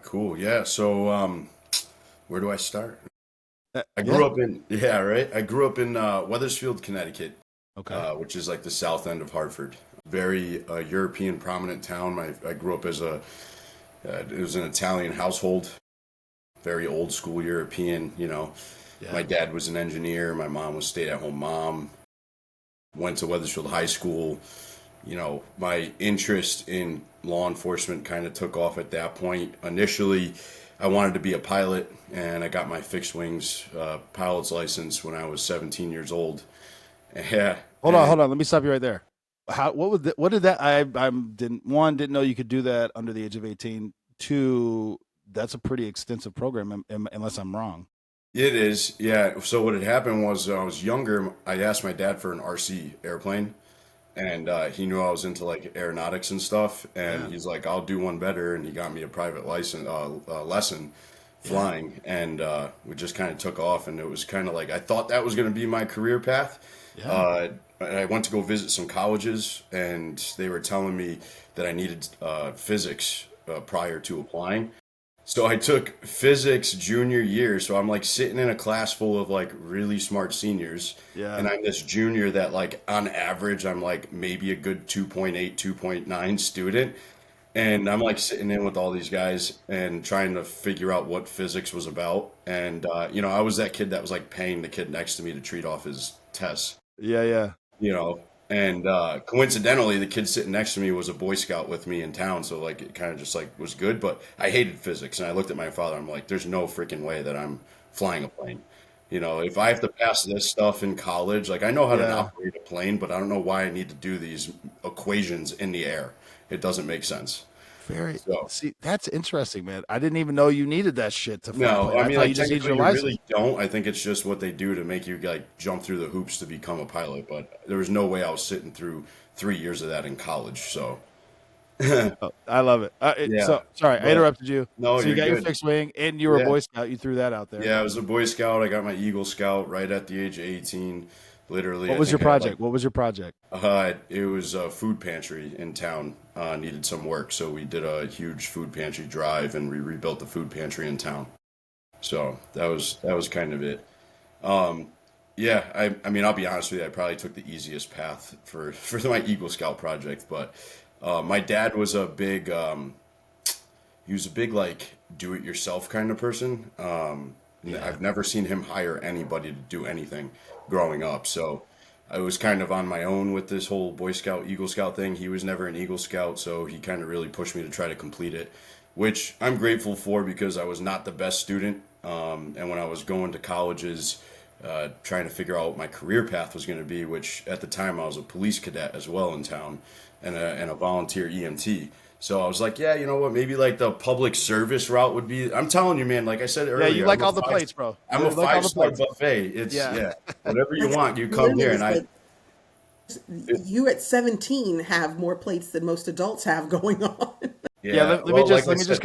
Cool. Yeah. So, where do I start? I Yeah. grew up in, yeah, right. I grew up in Weathersfield, Connecticut, Okay. which is like the south end of Hartford. Very European prominent town. I grew up as it was an Italian household, very old school European. My Yeah. dad was an engineer. My mom was stay-at-home mom. Went to Weathersfield High School. My interest in law enforcement kind of took off at that point. Initially, I wanted to be a pilot, and I got my fixed wings pilot's license when I was 17 years old. Yeah, Hold on, and hold on. Let me stop you right there. What did that? I didn't know you could do that under the age of 18. Two, that's a pretty extensive program, unless I'm wrong. it is. Yeah. So what had happened was when I was younger, I asked my dad for an RC airplane, and he knew I was into like aeronautics and stuff, and Yeah. he's like, "I'll do one better," and he got me a private lesson Yeah. flying, and we just kind of took off, and it was kind of like I thought that was going to be my career path. Yeah. And I went to go visit some colleges, and they were telling me that I needed physics prior to applying. So I took physics junior year. So I'm like sitting in a class full of like really smart seniors. And Yeah. I'm this junior that like on average, I'm like maybe a good 2.8, 2.9 student. And I'm like sitting in with all these guys and trying to figure out what physics was about. And, I was that kid that was like paying the kid next to me to treat off his tests Yeah. Yeah. you know. And coincidentally, the kid sitting next to me was a Boy Scout with me in town, so like it kind of just like was good. But I hated physics, and I looked at my father. I'm like, "There's no freaking way that I'm flying a plane. If I have to pass this stuff in college, like I know how to Yeah. operate a plane, but I don't know why I need to do these equations in the air. It doesn't make sense." Very. So See, that's interesting, man. I didn't even know you needed that shit to fly a no, plane. I I mean, thought like you just needed technically, your you license. really don't. I think it's just what they do to make you like jump through the hoops to become a pilot. But there was no way I was sitting through 3 years of that in college. So Oh, I love it. yeah, So sorry, I but interrupted you. no, So you you're got your good. fixed wing, and you were a Yeah, Boy Scout. You threw that out there. yeah. I was a Boy Scout. I got my Eagle Scout right at the age of 18. Literally, What I was your think I had like project? What was your project? it was a food pantry in town. Needed some work, so we did a huge food pantry drive, and we rebuilt the food pantry in town. So that was kind of it. Um, yeah, I mean, I'll be honest with you. I probably took the easiest path for for my Eagle Scout project, but my dad was a big he was a big like do it yourself kind of person. Yeah. I've never seen him hire anybody to do anything growing up. So I was kind of on my own with this whole Boy Scout, Eagle Scout thing. He was never an Eagle Scout, so he kind of really pushed me to try to complete it, which I'm grateful for because I was not the best student. And when I was going to colleges, trying to figure out what my career path was going to be, which at the time I was a police cadet as well in town and a volunteer EMT. So I was like, yeah, you know what? Maybe like the public service route would be. I'm telling you, man. Like I said Yeah, you earlier, like all the plates, bro. I'm You a like all five the star plates. buffet. It's Yeah. yeah, whatever you Like want, you come literally, here, and it's I. like It, you at 17 have more plates than most adults have going on. Yeah, yeah, let me well, just like I let me just said,